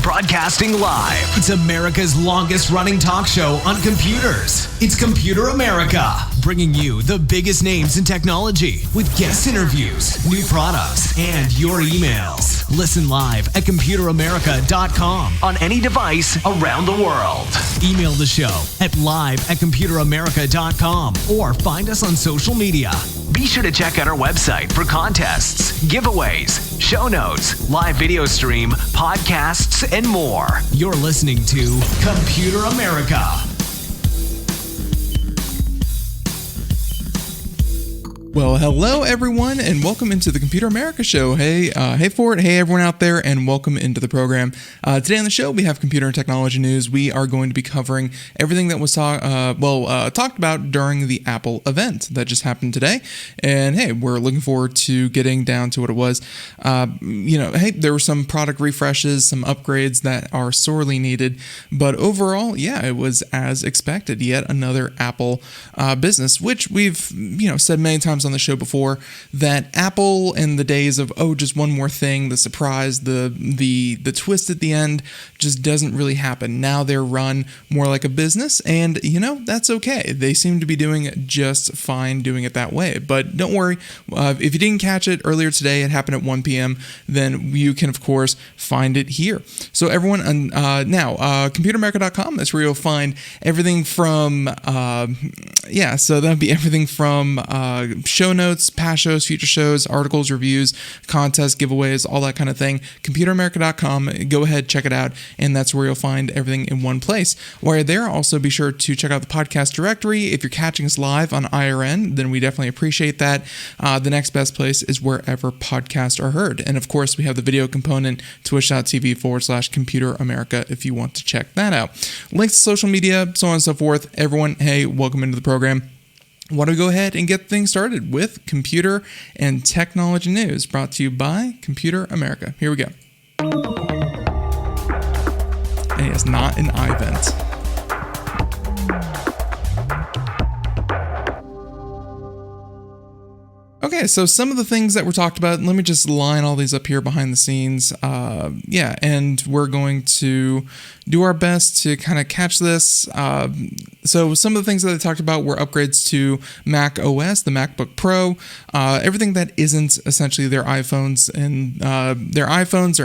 Broadcasting live. It's America's longest running talk show on computers. It's Computer America, bringing you the biggest names in technology with guest interviews, new products, and your emails. Listen live at computeramerica.com on any device around the world. Email the show at live@computeramerica.com or find us on social media. Be sure to check out our website for contests, giveaways, show notes, live video stream, podcasts, and more. You're listening to Computer America. Well, hello everyone, and welcome into the Computer America Show. Hey Fort, hey everyone out there, and welcome into the program. Today on the show, we have computer and technology news. We are going to be covering everything that was talked about during the Apple event that just happened today. And hey, we're looking forward to getting down to what it was. Hey, there were some product refreshes, some upgrades that are sorely needed, but overall, yeah, it was as expected. Yet another Apple business, which we've said many times on the show before, that Apple in the days of just one more thing, the surprise, the twist at the end just doesn't really happen. Now they're run more like a business, and that's okay. They seem to be doing just fine doing it that way. But don't worry, if you didn't catch it earlier today, it happened at 1 p.m. Then you can of course find it here. So everyone, now computeramerica.com. That's where you'll find everything from so that'd be everything from show notes, past shows, future shows, articles, reviews, contests, giveaways, all that kind of thing. computeramerica.com. Go ahead, check it out, and that's where you'll find everything in one place. While you're there, also be sure to check out the podcast directory. If you're catching us live on IRN, then we definitely appreciate that. The next best place is wherever podcasts are heard. And of course, we have the video component, twitch.tv/Computer America, if you want to check that out. Links to social media, so on and so forth. Everyone, hey, welcome into the program. Why don't we go ahead and get things started with computer and technology news, brought to you by Computer America. Here we go. And it's not an iVent. Okay, so some of the things that were talked about, let me just line all these up here behind the scenes. And we're going to do our best to kind of catch this. So some of the things that they talked about were upgrades to macOS, the MacBook Pro, everything that isn't essentially their iPhones and their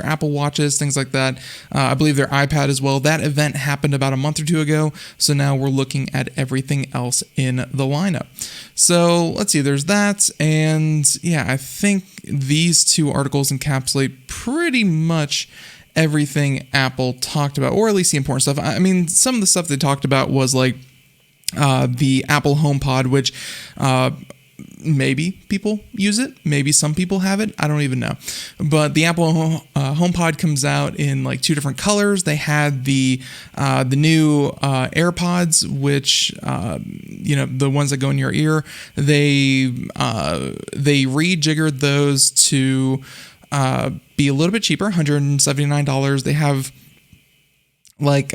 Apple Watches, things like that. I believe their iPad as well. That event happened about a month or two ago, so now we're looking at everything else in the lineup. So let's see, there's that, and yeah, I think these two articles encapsulate pretty much everything Apple talked about, or at least the important stuff. I mean, some of the stuff they talked about was like the Apple HomePod, which maybe people use it, maybe some people have it, I don't even know. But the Apple HomePod comes out in like two different colors. They had the new AirPods, which the ones that go in your ear. They rejiggered those to be a little bit cheaper, $179. They have like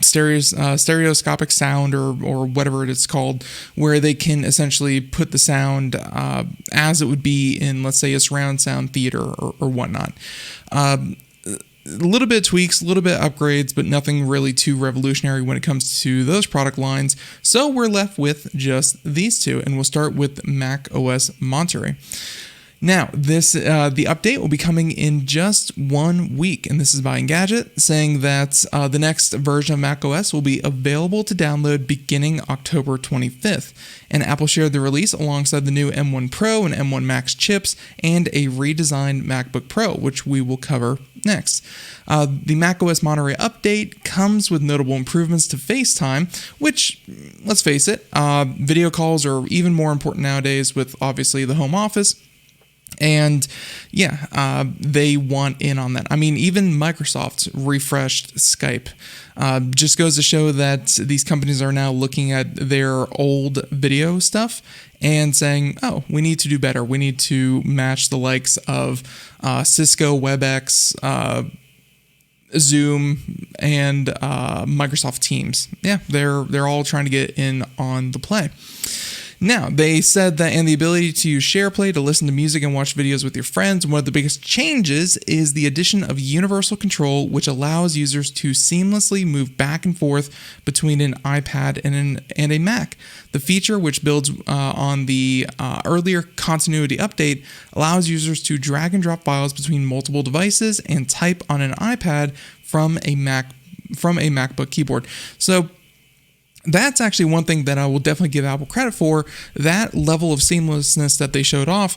stereoscopic sound or whatever it is called, where they can essentially put the sound as it would be in, let's say, a surround sound theater or whatnot. A little bit of tweaks, a little bit of upgrades, but nothing really too revolutionary when it comes to those product lines. So we're left with just these two, and we'll start with Mac Os Monterey. Now, the update will be coming in just 1 week, and this is by Engadget, saying that the next version of macOS will be available to download beginning October 25th. And Apple shared the release alongside the new M1 Pro and M1 Max chips and a redesigned MacBook Pro, which we will cover next. The macOS Monterey update comes with notable improvements to FaceTime, which, let's face it, video calls are even more important nowadays with obviously the home office. And they want in on that. I mean, even Microsoft refreshed Skype. Just goes to show that these companies are now looking at their old video stuff and saying, oh, we need to do better. We need to match the likes of Cisco, WebEx, Zoom, and Microsoft Teams. Yeah, they're all trying to get in on the play. Now, they said that, and the ability to use SharePlay to listen to music and watch videos with your friends. One of the biggest changes is the addition of universal control, which allows users to seamlessly move back and forth between an iPad and a Mac. The feature, which builds on the earlier continuity update, allows users to drag and drop files between multiple devices and type on an iPad from a MacBook keyboard. So that's actually one thing that I will definitely give Apple credit for. That level of seamlessness that they showed off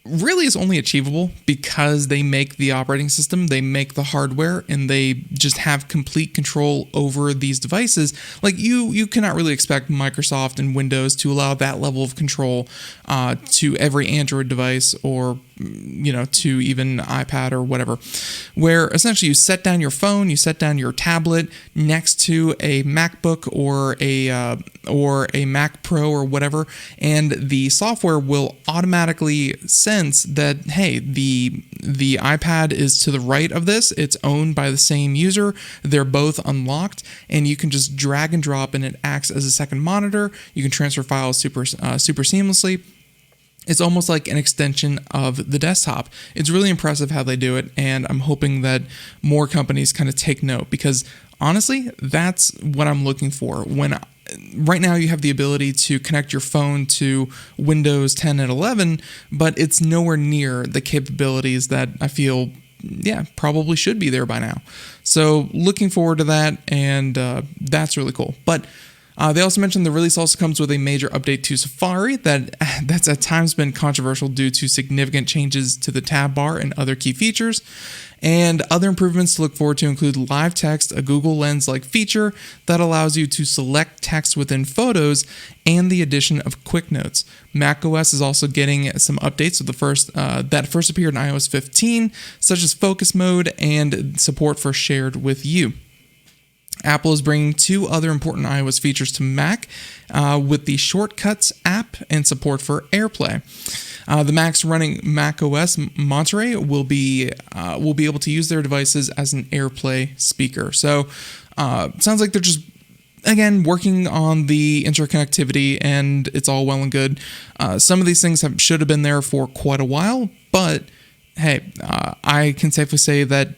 really is only achievable because they make the operating system, they make the hardware, and they just have complete control over these devices. Like you cannot really expect Microsoft and Windows to allow that level of control to every Android device or to even iPad or whatever, where essentially you set down your phone, you set down your tablet next to a MacBook or a Mac Pro or whatever, and the software will automatically sense that, hey, the iPad is to the right of this, it's owned by the same user, they're both unlocked, and you can just drag and drop and it acts as a second monitor. You can transfer files super seamlessly. It's almost like an extension of the desktop. It's really impressive how they do it, and I'm hoping that more companies kind of take note, because honestly, that's what I'm looking for. Right now you have the ability to connect your phone to Windows 10 and 11, but it's nowhere near the capabilities that I feel, probably should be there by now. So looking forward to that, and that's really cool. But they also mentioned the release also comes with a major update to Safari that's at times been controversial due to significant changes to the tab bar and other key features. And other improvements to look forward to include live text, a Google Lens-like feature that allows you to select text within photos, and the addition of quick notes. macOS is also getting some updates that first appeared in iOS 15, such as focus mode and support for shared with you. Apple is bringing two other important iOS features to Mac with the Shortcuts app and support for AirPlay. The Macs running macOS Monterey will be able to use their devices as an AirPlay speaker. So sounds like they're just, again, working on the interconnectivity, and it's all well and good. Some of these things should have been there for quite a while, but hey, I can safely say that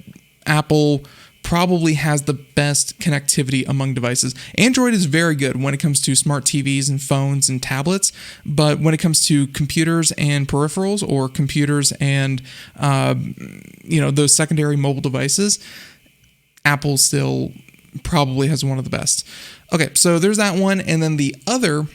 Apple probably has the best connectivity among devices. Android is very good when it comes to smart TVs and phones and tablets, but when it comes to computers and peripherals, or computers and those secondary mobile devices, Apple still probably has one of the best. Okay, so there's that one, and then the other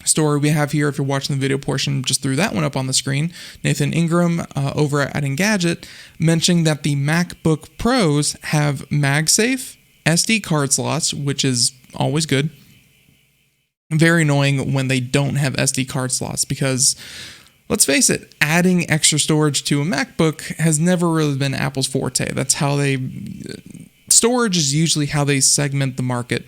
story we have here, if you're watching the video portion, just threw that one up on the screen. Nathan Ingram over at Engadget mentioning that the MacBook Pros have MagSafe SD card slots, which is always good. Very annoying when they don't have SD card slots, because let's face it, adding extra storage to a MacBook has never really been Apple's forte. That's how storage is usually how they segment the market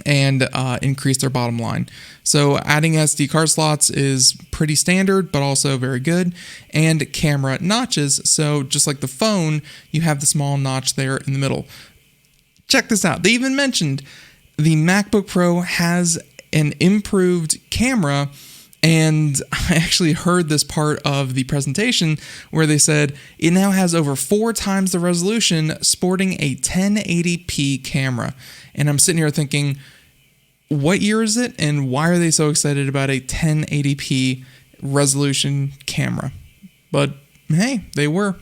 and increase their bottom line. So adding SD card slots is pretty standard, but also very good. And camera notches, so just like the phone, you have the small notch there in the middle. Check this out. They even mentioned the MacBook Pro has an improved camera, and I actually heard this part of the presentation where they said it now has over 4 times the resolution, sporting a 1080p camera. And I'm sitting here thinking, what year is it, and why are they so excited about a 1080p resolution camera. But hey, they were.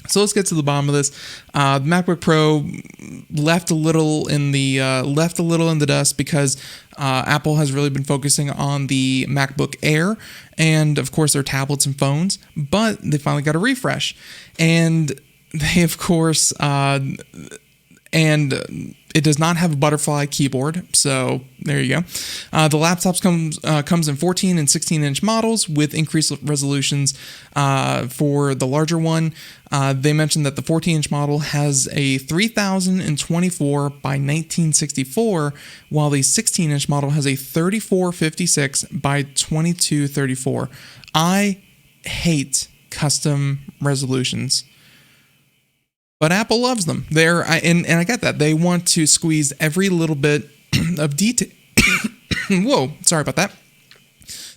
So let's get to the bottom of this. The MacBook Pro left a little in the dust because Apple has really been focusing on the MacBook Air and, of course, their tablets and phones. But they finally got a refresh, and they, of course, it does not have a butterfly keyboard, so there you go. The laptops comes in 14 and 16-inch models with increased resolutions for the larger one. They mentioned that the 14-inch model has a 3024 by 1964, while the 16-inch model has a 3456 by 2234. I hate custom resolutions. But Apple loves them. And I get that. They want to squeeze every little bit of detail. Whoa, sorry about that.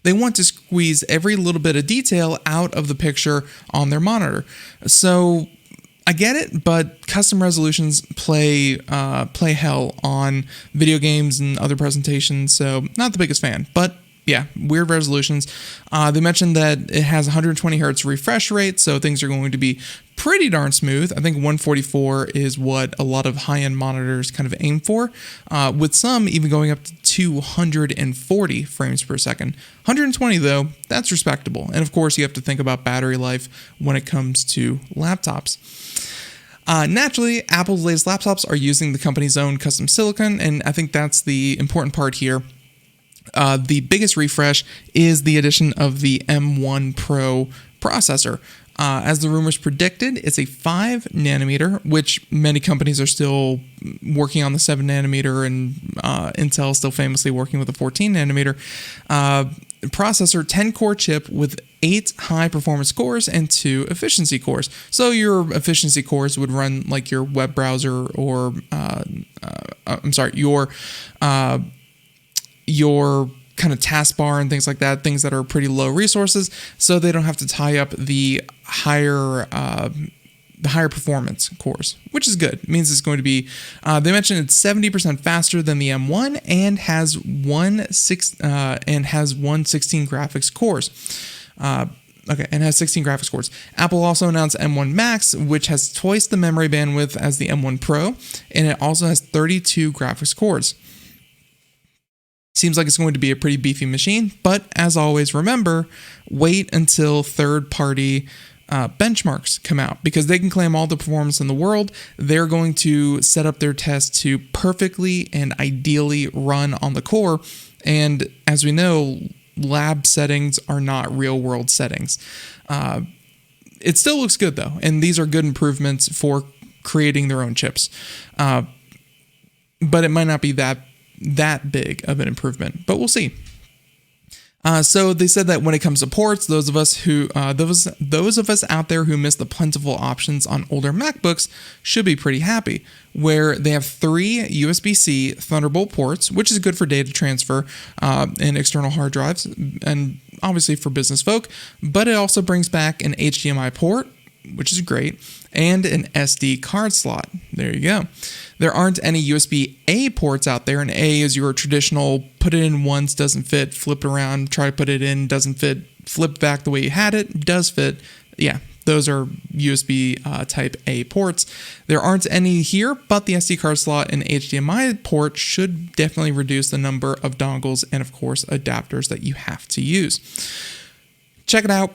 They want to squeeze every little bit of detail out of the picture on their monitor. So I get it, but custom resolutions play hell on video games and other presentations. So not the biggest fan, but yeah, weird resolutions. They mentioned that it has 120 hertz refresh rate, so things are going to be pretty darn smooth. I think 144 is what a lot of high-end monitors kind of aim for, with some even going up to 240 frames per second. 120, though, that's respectable. And of course, you have to think about battery life when it comes to laptops. Naturally, Apple's latest laptops are using the company's own custom silicon, and I think that's the important part here. The biggest refresh is the addition of the M1 Pro processor. As the rumors predicted, it's a 5 nanometer, which many companies are still working on the 7 nanometer, and Intel is still famously working with a 14 nanometer processor, 10-core chip with 8 high-performance cores and 2 efficiency cores. So your efficiency cores would run like your web browser or, your kind of taskbar and things like that, things that are pretty low resources, so they don't have to tie up the higher performance cores, which is good. It means it's going to be, they mentioned it's 70% faster than the M1 and has 16 graphics cores. And has 16 graphics cores. Apple also announced M1 Max, which has twice the memory bandwidth as the M1 Pro, and it also has 32 graphics cores. Seems like it's going to be a pretty beefy machine, but as always, remember, wait until third-party benchmarks come out, because they can claim all the performance in the world. They're going to set up their tests to perfectly and ideally run on the core, and as we know, lab settings are not real-world settings. It still looks good, though, and these are good improvements for creating their own chips, but it might not be that big of an improvement, but we'll see. So they said that when it comes to ports, those of us out there who miss the plentiful options on older MacBooks should be pretty happy, where they have 3 USB-C Thunderbolt ports, which is good for data transfer and external hard drives, and obviously for business folk, but it also brings back an HDMI port, which is great, and an SD card slot. There you go. There aren't any USB-A ports out there, and A is your traditional put it in once, doesn't fit, flip it around, try to put it in, doesn't fit, flip back the way you had it, does fit. Yeah, those are USB type A ports. There aren't any here, but the SD card slot and HDMI port should definitely reduce the number of dongles and, of course, adapters that you have to use. Check it out.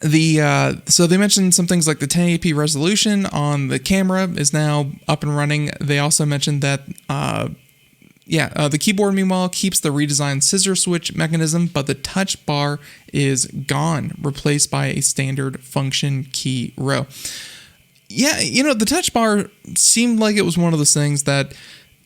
So they mentioned some things like the 1080p resolution on the camera is now up and running. They also mentioned that the keyboard, meanwhile, keeps the redesigned scissor switch mechanism, but the touch bar is gone, replaced by a standard function key row. Yeah, the touch bar seemed like it was one of those things that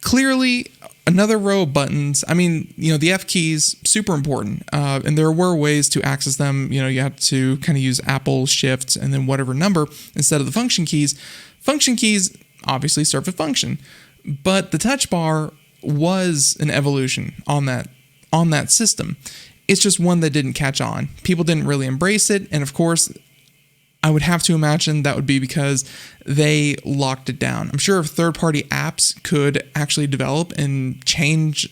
clearly another row of buttons. I mean, the F keys, super important. And there were ways to access them. You have to kind of use Apple Shift and then whatever number instead of the function keys. Function keys obviously serve a function, but the touch bar was an evolution on that system. It's just one that didn't catch on. People didn't really embrace it. And of course, I would have to imagine that would be because they locked it down. I'm sure if third-party apps could actually develop and change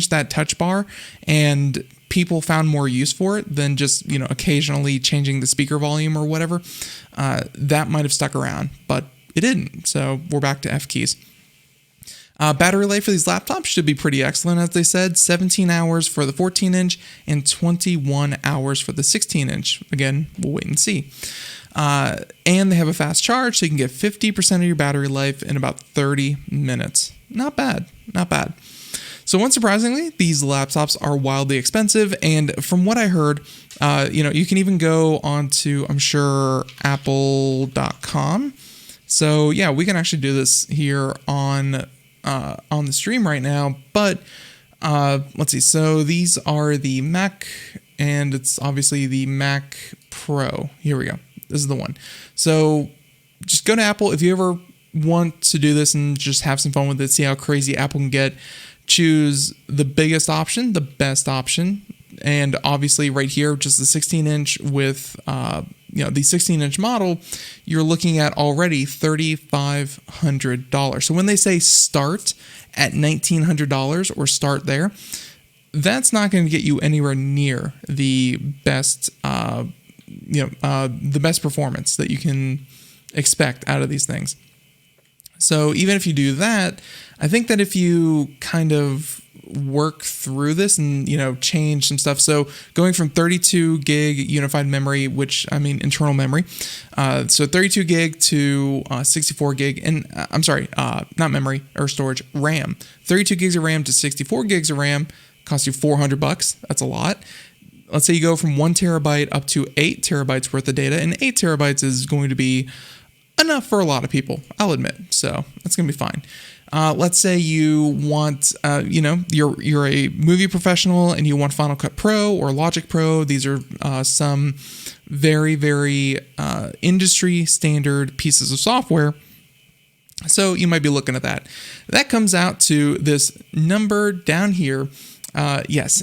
that touch bar and people found more use for it than just, occasionally changing the speaker volume or whatever, that might have stuck around, but it didn't. So we're back to F keys. Battery life for these laptops should be pretty excellent, as they said. 17 hours for the 14-inch and 21 hours for the 16-inch. Again, we'll wait and see. And they have a fast charge, so you can get 50% of your battery life in about 30 minutes. Not bad, not bad. So unsurprisingly, these laptops are wildly expensive, and from what I heard, you can even go onto, I'm sure, apple.com. So yeah, we can actually do this here on the stream right now, but let's see. So these are the Mac, and it's obviously the Mac Pro. Here we go. This is the one. So just go to Apple. If you ever want to do this and just have some fun with it, see how crazy Apple can get, choose the biggest option, the best option. And obviously right here, just the 16-inch with, the 16-inch model, you're looking at already $3,500. So when they say start at $1,900 or start there, that's not going to get you anywhere near the best, the best performance that you can expect out of these things. So even if you do that, I think that if you kind of work through this and, change some stuff. So going from 32 gig unified memory, internal memory. So 32 gig to 64 gig and not memory or storage, RAM. 32 gigs of RAM to 64 gigs of RAM costs you $400. That's a lot. Let's say you go from 1 terabyte up to 8 terabytes worth of data, and 8 terabytes is going to be enough for a lot of people, I'll admit. So that's going to be fine. Let's say you want, you're a movie professional and you want Final Cut Pro or Logic Pro. These are some very, very industry standard pieces of software. So you might be looking at that. That comes out to this number down here. Yes,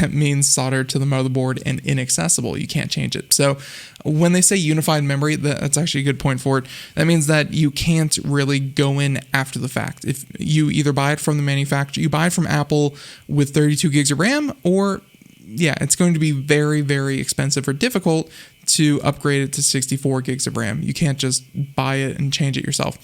that means soldered to the motherboard and inaccessible. You can't change it. So when they say unified memory, that's actually a good point for it. That means that you can't really go in after the fact. If you either buy it from the manufacturer, you buy it from Apple with 32 gigs of RAM, or it's going to be very, very expensive or difficult to upgrade it to 64 gigs of RAM. You can't just buy it and change it yourself.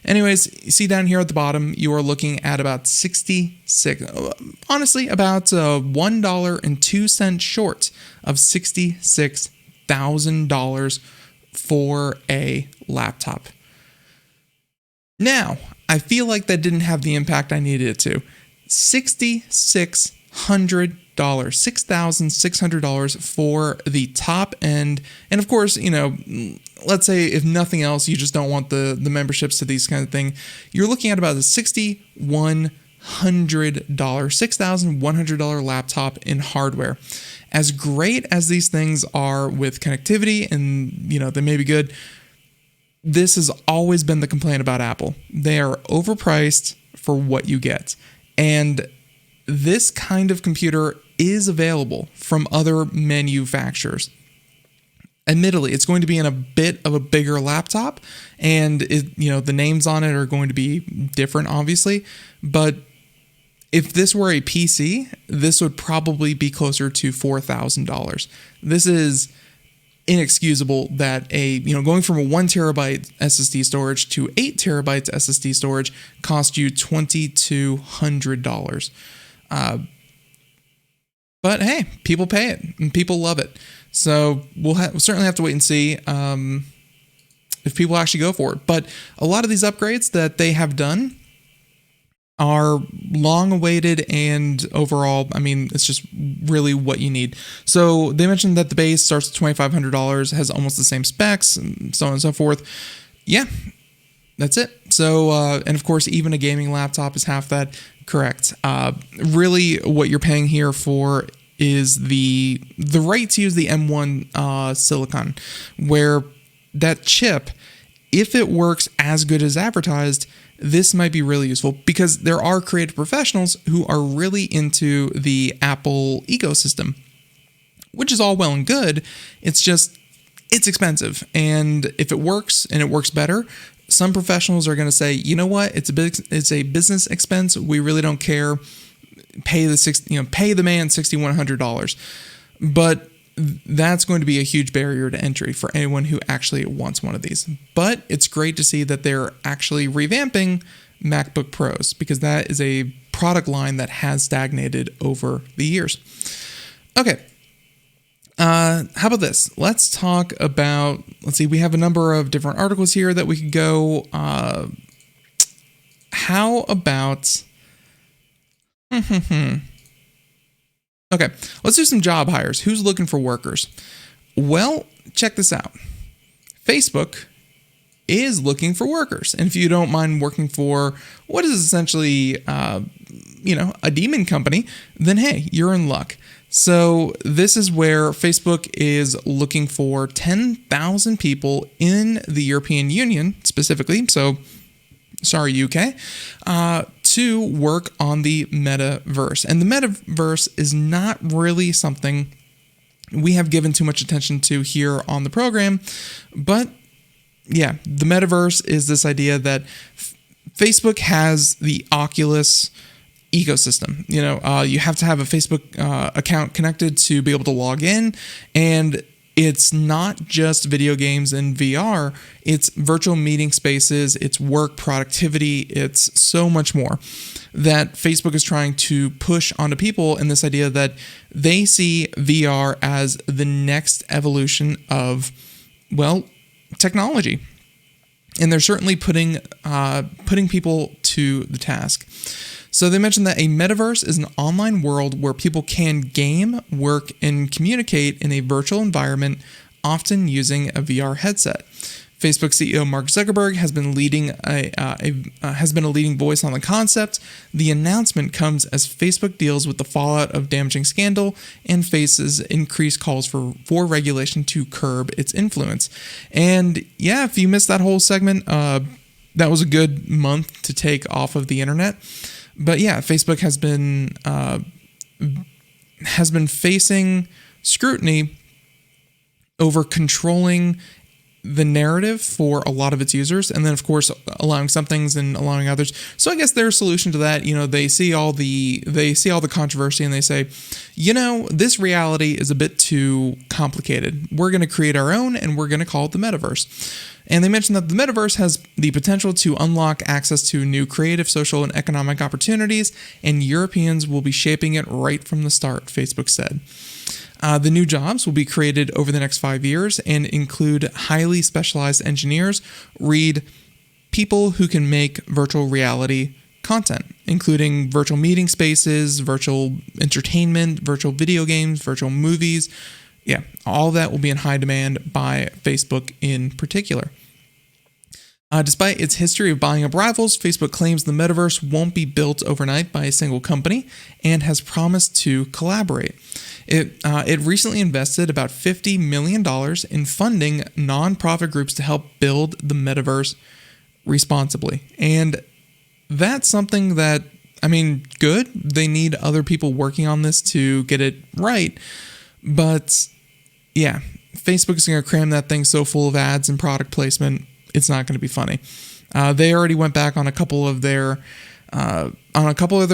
Anyways, you see down here at the bottom, you are looking at about $1.02 short of $66,000 for a laptop. Now, I feel like that didn't have the impact I needed it to. $6,600 for the top end. And of course, let's say if nothing else, you just don't want the memberships to these kind of thing, you're looking at about a $6,100 laptop in hardware. As great as these things are with connectivity and, they may be good, this has always been the complaint about Apple. They are overpriced for what you get. And this kind of computer is available from other manufacturers. Admittedly, it's going to be in a bit of a bigger laptop, and the names on it are going to be different, obviously. But if this were a PC, this would probably be closer to $4,000. This is inexcusable that going from a 1 terabyte SSD storage to 8 terabytes SSD storage cost you $2,200. But hey, people pay it and people love it. So we'll certainly have to wait and see if people actually go for it. But a lot of these upgrades that they have done are long awaited, and overall, it's just really what you need. So they mentioned that the base starts at $2,500, has almost the same specs, and so on and so forth. Yeah, that's it. So, and of course, even a gaming laptop is half that. Correct. Really, what you're paying here for is the right to use the M1 silicon, where that chip, if it works as good as advertised, this might be really useful, because there are creative professionals who are really into the Apple ecosystem, which is all well and good. It's expensive. And if it works and it works better, some professionals are going to say, you know what, it's a business expense. We really don't care. pay the man $6,100. But that's going to be a huge barrier to entry for anyone who actually wants one of these. But it's great to see that they're actually revamping MacBook Pros, because that is a product line that has stagnated over the years. Okay. How about this? Let's talk about, we have a number of different articles here that we could go. How about, okay, let's do some job hires. Who's looking for workers? Well, check this out. Facebook is looking for workers. And if you don't mind working for what is essentially, a demon company, then hey, you're in luck. So this is where Facebook is looking for 10,000 people in the European Union specifically. So, sorry, UK, to work on the Metaverse. And the Metaverse is not really something we have given too much attention to here on the program. But yeah, the Metaverse is this idea that Facebook has the Oculus ecosystem. You have to have a Facebook account connected to be able to log in, and it's not just video games and VR, it's virtual meeting spaces, it's work productivity, it's so much more that Facebook is trying to push onto people, in this idea that they see VR as the next evolution of, technology. And they're certainly putting people to the task. So they mentioned that a metaverse is an online world where people can game, work, and communicate in a virtual environment, often using a VR headset. Facebook CEO Mark Zuckerberg has been a leading voice on the concept. The announcement comes as Facebook deals with the fallout of damaging scandal and faces increased calls for regulation to curb its influence. And yeah, if you missed that whole segment, that was a good month to take off of the internet. But yeah, Facebook has been facing scrutiny over controlling the narrative for a lot of its users, and then of course allowing some things and allowing others. So I guess their solution to that, they see all the controversy and they say, this reality is a bit too complicated. We're going to create our own, and we're going to call it the Metaverse. And they mentioned that the Metaverse has the potential to unlock access to new creative, social, and economic opportunities, and Europeans will be shaping it right from the start, Facebook said. The new jobs will be created over the next 5 years and include highly specialized engineers, read people who can make virtual reality content, including virtual meeting spaces, virtual entertainment, virtual video games, virtual movies. Yeah, all that will be in high demand by Facebook in particular. Despite its history of buying up rivals, Facebook claims the Metaverse won't be built overnight by a single company and has promised to collaborate. It recently invested about $50 million in funding nonprofit groups to help build the Metaverse responsibly. And that's something that, good. They need other people working on this to get it right. But yeah, Facebook is going to cram that thing so full of ads and product placement, it's not going to be funny. They already went back on a couple of their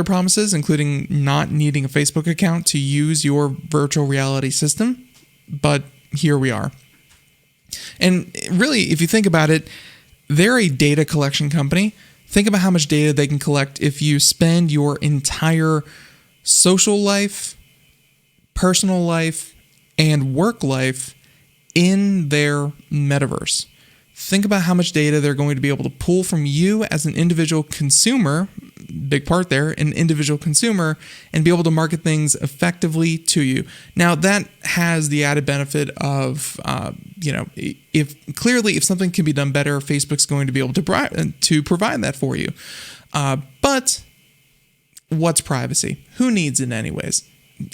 promises, including not needing a Facebook account to use your virtual reality system. But here we are. And really, if you think about it, they're a data collection company. Think about how much data they can collect if you spend your entire social life, personal life, and work life in their metaverse. Think about how much data they're going to be able to pull from you as an individual consumer, big part there, an individual consumer, and be able to market things effectively to you. Now, that has the added benefit of, if something can be done better, Facebook's going to be able to provide that for you. But what's privacy? Who needs it anyways?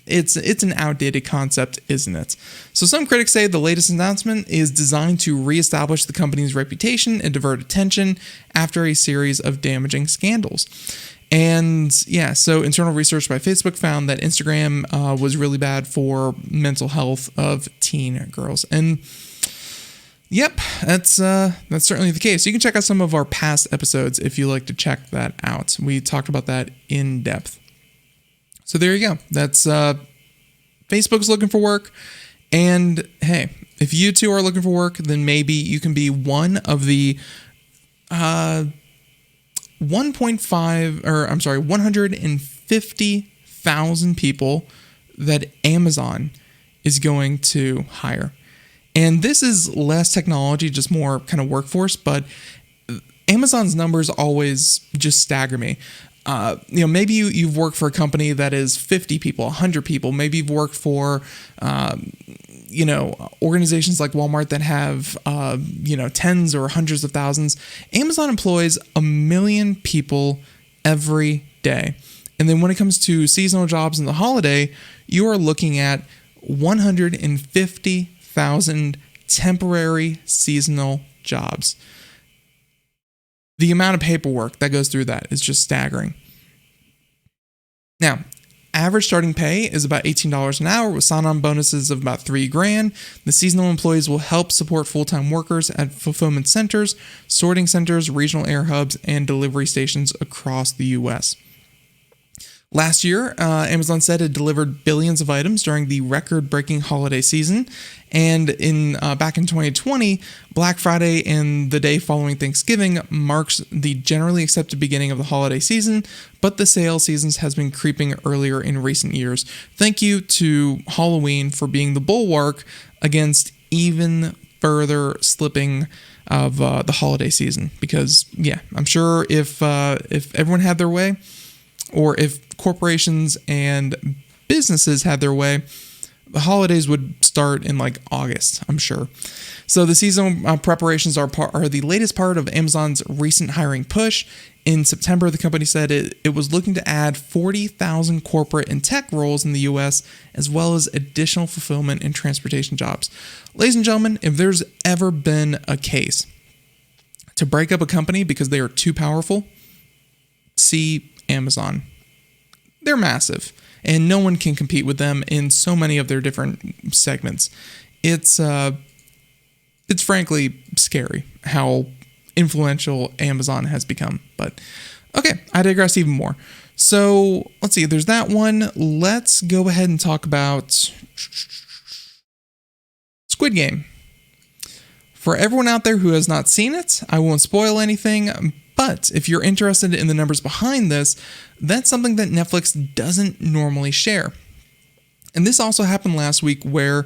It's an outdated concept, isn't it? So some critics say the latest announcement is designed to reestablish the company's reputation and divert attention after a series of damaging scandals. And yeah, so internal research by Facebook found that Instagram was really bad for mental health of teen girls. And yep, that's certainly the case. You can check out some of our past episodes if you like to check that out. We talked about that in depth. So there you go. That's Facebook's looking for work. And hey, if you too are looking for work, then maybe you can be one of the 150,000 people that Amazon is going to hire. And this is less technology, just more kind of workforce, but Amazon's numbers always just stagger me. Maybe you've worked for a company that is 50 people, 100 people. Maybe you've worked for, organizations like Walmart that have, tens or hundreds of thousands. Amazon employs 1 million people every day. And then when it comes to seasonal jobs in the holiday, you are looking at 150,000 temporary seasonal jobs. The amount of paperwork that goes through that is just staggering. Now, average starting pay is about $18 an hour with sign-on bonuses of about $3,000. The seasonal employees will help support full-time workers at fulfillment centers, sorting centers, regional air hubs, and delivery stations across the U.S. Last year, Amazon said it delivered billions of items during the record-breaking holiday season. And back in 2020, Black Friday and the day following Thanksgiving marks the generally accepted beginning of the holiday season, but the sales seasons has been creeping earlier in recent years. Thank you to Halloween for being the bulwark against even further slipping of the holiday season. Because, yeah, I'm sure if everyone had their way, or if corporations and businesses had their way, the holidays would start in like August, I'm sure. So the seasonal preparations are the latest part of Amazon's recent hiring push. In September, the company said it was looking to add 40,000 corporate and tech roles in the U.S., as well as additional fulfillment and transportation jobs. Ladies and gentlemen, if there's ever been a case to break up a company because they are too powerful, see Amazon. They're massive, and no one can compete with them in so many of their different segments. It's frankly scary how influential Amazon has become. But okay, I digress even more. So let's see, there's that one. Let's go ahead and talk about Squid Game. For everyone out there who has not seen it, I won't spoil anything, but if you're interested in the numbers behind this, that's something that Netflix doesn't normally share. And this also happened last week where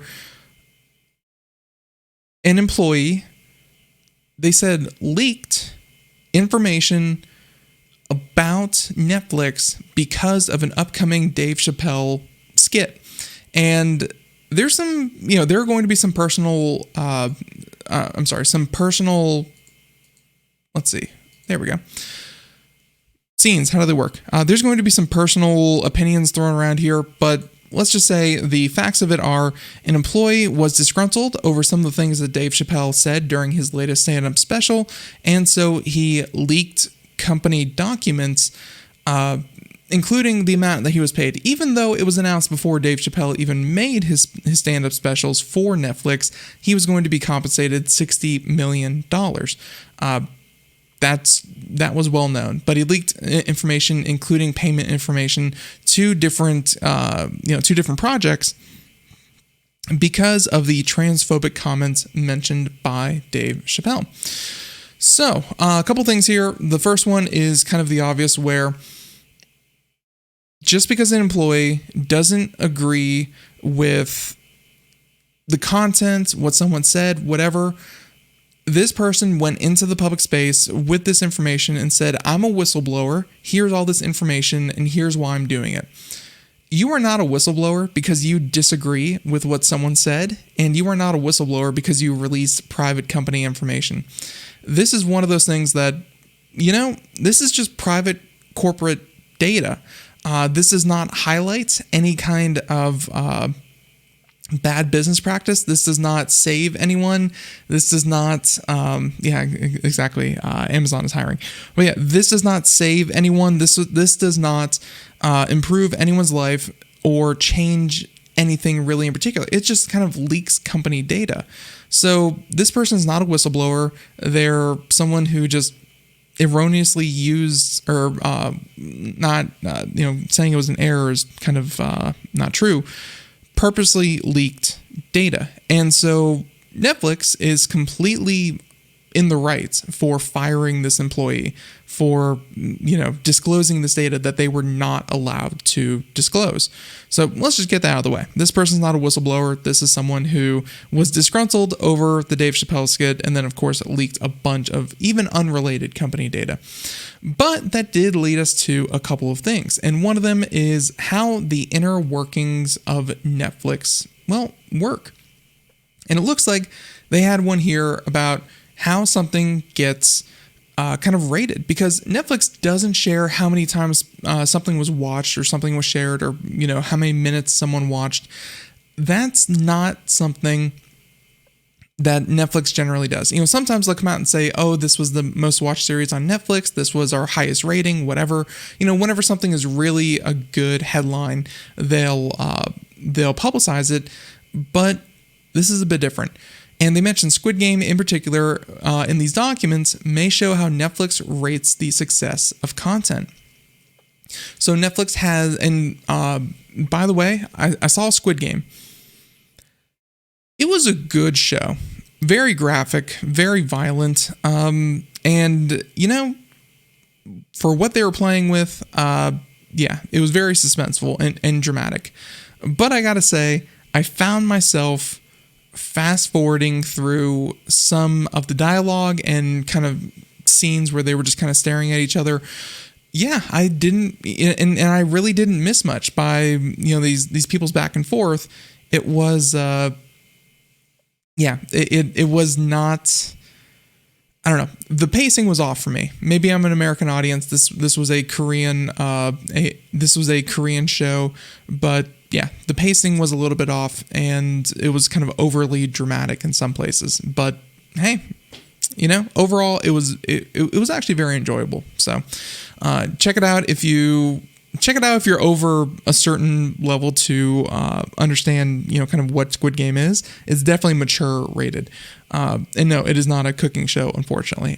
an employee, they said, leaked information about Netflix because of an upcoming Dave Chappelle skit. And there's some, there are going to be some personal, let's see. There we go. Scenes, how do they work? There's going to be some personal opinions thrown around here, but let's just say the facts of it are an employee was disgruntled over some of the things that Dave Chappelle said during his latest stand-up special, and so he leaked company documents, including the amount that he was paid. Even though it was announced before Dave Chappelle even made his stand-up specials for Netflix, he was going to be compensated $60 million. That was well known, but he leaked information, including payment information, to different projects because of the transphobic comments mentioned by Dave Chappelle. So, a couple things here. The first one is kind of the obvious, where just because an employee doesn't agree with the content, what someone said, whatever, this person went into the public space with this information and said, I'm a whistleblower, here's all this information, and here's why I'm doing it. You are not a whistleblower because you disagree with what someone said, and you are not a whistleblower because you released private company information. This is one of those things that, this is just private corporate data. This does not highlight any kind of bad business practice. This does not save anyone. This does not, exactly. Amazon is hiring. But yeah, this does not save anyone. This does not improve anyone's life or change anything really in particular. It just kind of leaks company data. So this person is not a whistleblower. They're someone who just erroneously used, or not, saying it was an error is kind of not true, purposely leaked data. And so Netflix is completely in the right for firing this employee for, disclosing this data that they were not allowed to disclose. So let's just get that out of the way. This person's not a whistleblower. This is someone who was disgruntled over the Dave Chappelle skit, and then of course leaked a bunch of even unrelated company data. But that did lead us to a couple of things. And one of them is how the inner workings of Netflix, work. And it looks like they had one here about how something gets kind of rated, because Netflix doesn't share how many times something was watched or something was shared, or how many minutes someone watched. That's not something that Netflix generally does. Sometimes they'll come out and say, oh, this was the most watched series on Netflix, this was our highest rating, whatever. Whenever something is really a good headline, they'll publicize it. But this is a bit different. And they mentioned Squid Game in particular in these documents may show how Netflix rates the success of content. So Netflix has, and by the way, I saw Squid Game. It was a good show. Very graphic, very violent. And, for what they were playing with, it was very suspenseful and dramatic. But I gotta say, I found myself fast forwarding through some of the dialogue and kind of scenes where they were just kind of staring at each other. Yeah, I didn't, and I really didn't miss much by, these people's back and forth. It was, it was not, I don't know. The pacing was off for me. Maybe I'm an American audience. This was a Korean, Korean show, but yeah, the pacing was a little bit off, and it was kind of overly dramatic in some places. But hey, overall it was actually very enjoyable. So check it out if you're over a certain level to understand, kind of what Squid Game is. It's definitely mature rated. And no, it is not a cooking show, unfortunately.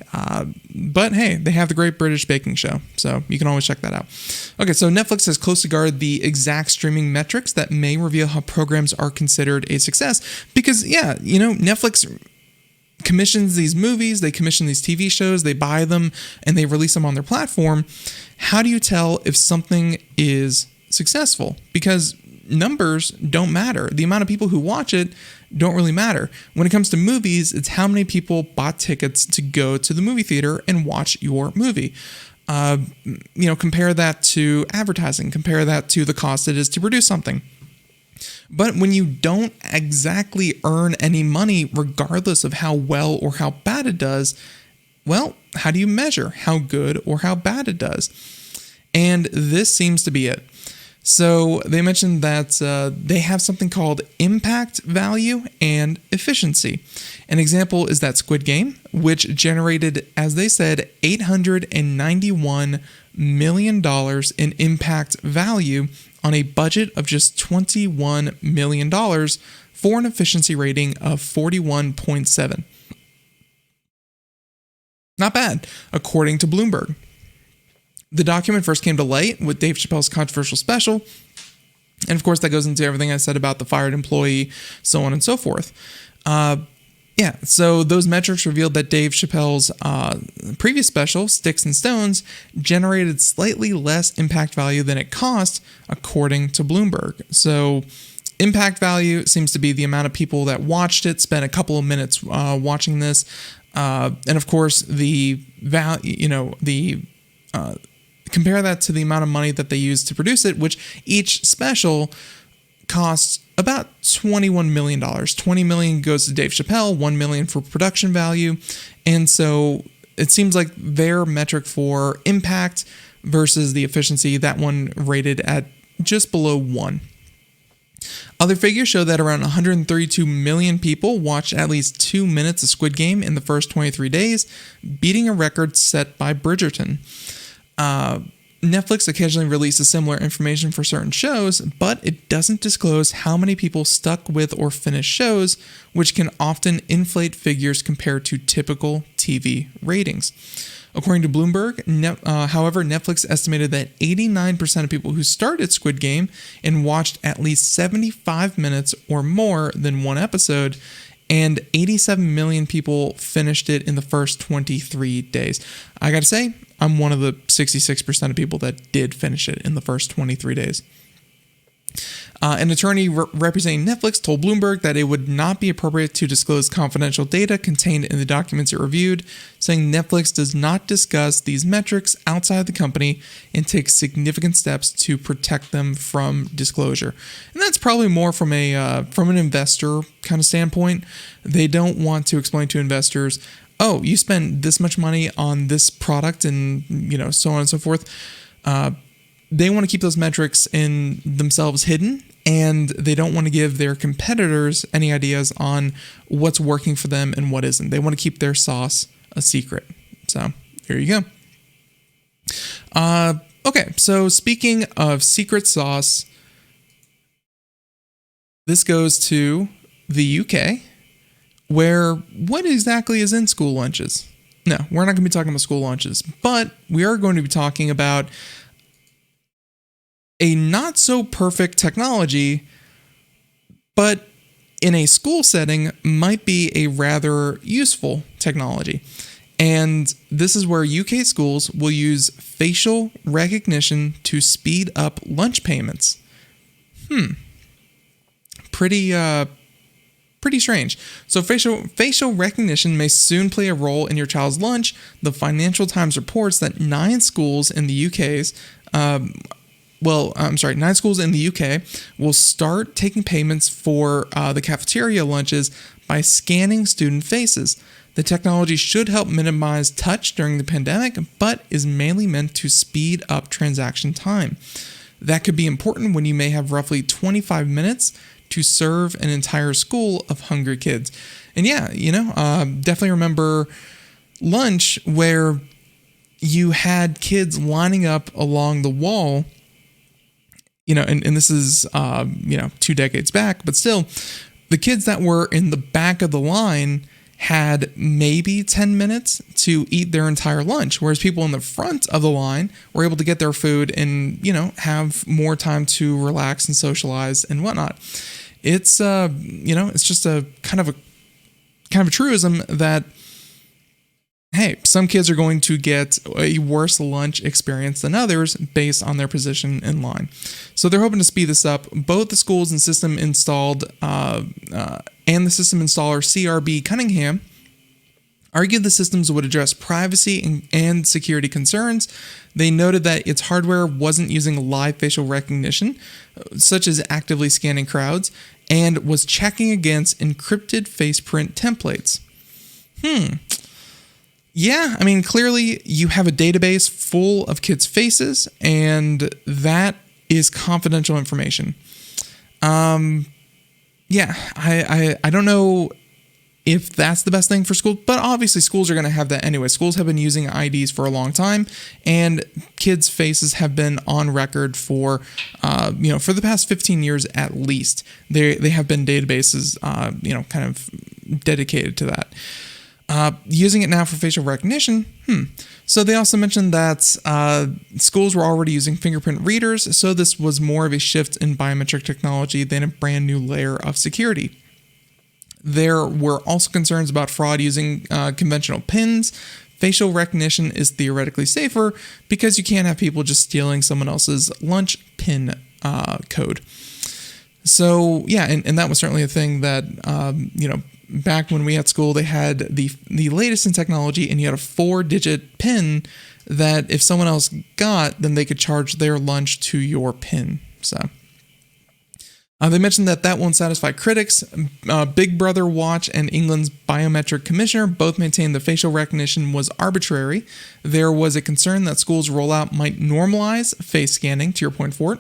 But hey, they have the Great British Baking Show, so you can always check that out. Okay, so Netflix has closely guarded the exact streaming metrics that may reveal how programs are considered a success. Because, Netflix commissions these movies, they commission these TV shows, they buy them, and they release them on their platform. How do you tell if something is successful? Because numbers don't matter. The amount of people who watch it don't really matter. When it comes to movies, it's how many people bought tickets to go to the movie theater and watch your movie. Compare that to advertising, compare that to the cost it is to produce something. But when you don't exactly earn any money, regardless of how well or how bad it does, well, how do you measure how good or how bad it does? And this seems to be it. So they mentioned that they have something called impact value and efficiency. An example is that Squid Game, which generated, as they said, $891 million in impact value on a budget of just $21 million for an efficiency rating of 41.7. Not bad, according to Bloomberg. The document first came to light with Dave Chappelle's controversial special. And of course, that goes into everything I said about the fired employee, so on and so forth. So those metrics revealed that Dave Chappelle's previous special, Sticks and Stones, generated slightly less impact value than it cost, according to Bloomberg. So impact value seems to be the amount of people that watched it, spent a couple of minutes watching this. And of course, the value, compare that to the amount of money that they used to produce it, which each special costs about $21 million. $20 million goes to Dave Chappelle, $1 million for production value. And so it seems like their metric for impact versus the efficiency, that one rated at just below 1. Other figures show that around 132 million people watched at least 2 minutes of Squid Game in the first 23 days, beating a record set by Bridgerton. Netflix occasionally releases similar information for certain shows, but it doesn't disclose how many people stuck with or finished shows, which can often inflate figures compared to typical TV ratings. According to Bloomberg, however, Netflix estimated that 89% of people who started Squid Game and watched at least 75 minutes or more than one episode, and 87 million people finished it in the first 23 days. I gotta say, I'm one of the 66% of people that did finish it in the first 23 days. An attorney representing Netflix told Bloomberg that it would not be appropriate to disclose confidential data contained in the documents it reviewed, saying Netflix does not discuss these metrics outside the company and takes significant steps to protect them from disclosure. And that's probably more from an investor kind of standpoint. They don't want to explain to investors, oh, you spend this much money on this product and, so on and so forth. They want to keep those metrics in themselves hidden, and they don't want to give their competitors any ideas on what's working for them and what isn't. They want to keep their sauce a secret. So here you go. Okay, so speaking of secret sauce, this goes to the UK, where what exactly is in school lunches? No, we're not going to be talking about school lunches, but we are going to be talking about a not so perfect technology, but in a school setting might be a rather useful technology. And this is where UK schools will use facial recognition to speed up lunch payments. Pretty strange. So facial recognition may soon play a role in your child's lunch. The Financial Times reports that 9 schools in the UK will start taking payments for the cafeteria lunches by scanning student faces. The technology should help minimize touch during the pandemic, but is mainly meant to speed up transaction time. That could be important when you may have roughly 25 minutes to serve an entire school of hungry kids. And yeah, definitely remember lunch where you had kids lining up along the wall. And this is, 2 decades back, but still, the kids that were in the back of the line had maybe 10 minutes to eat their entire lunch, whereas people in the front of the line were able to get their food and, have more time to relax and socialize and whatnot. It's, it's just a kind of a truism that, hey, some kids are going to get a worse lunch experience than others based on their position in line. So they're hoping to speed this up. Both the schools and system installed and the system installer CRB Cunningham argued the systems would address privacy and security concerns. They noted that its hardware wasn't using live facial recognition, such as actively scanning crowds, and was checking against encrypted faceprint templates. Yeah, clearly you have a database full of kids' faces, and that is confidential information. I don't know if that's the best thing for schools, but obviously schools are going to have that anyway. Schools have been using IDs for a long time, and kids' faces have been on record for the past 15 years at least. They have been databases, kind of dedicated to that. Using it now for facial recognition, So they also mentioned that schools were already using fingerprint readers, so this was more of a shift in biometric technology than a brand new layer of security. There were also concerns about fraud using conventional PINs. Facial recognition is theoretically safer because you can't have people just stealing someone else's lunch PIN code. So yeah, and that was certainly a thing that, back when we had school, they had the latest in technology, and you had a 4-digit PIN that if someone else got, then they could charge their lunch to your PIN. So they mentioned that won't satisfy critics. Big Brother Watch and England's biometric commissioner both maintained the facial recognition was arbitrary. There was a concern that schools' rollout might normalize face scanning, to your point, Fort,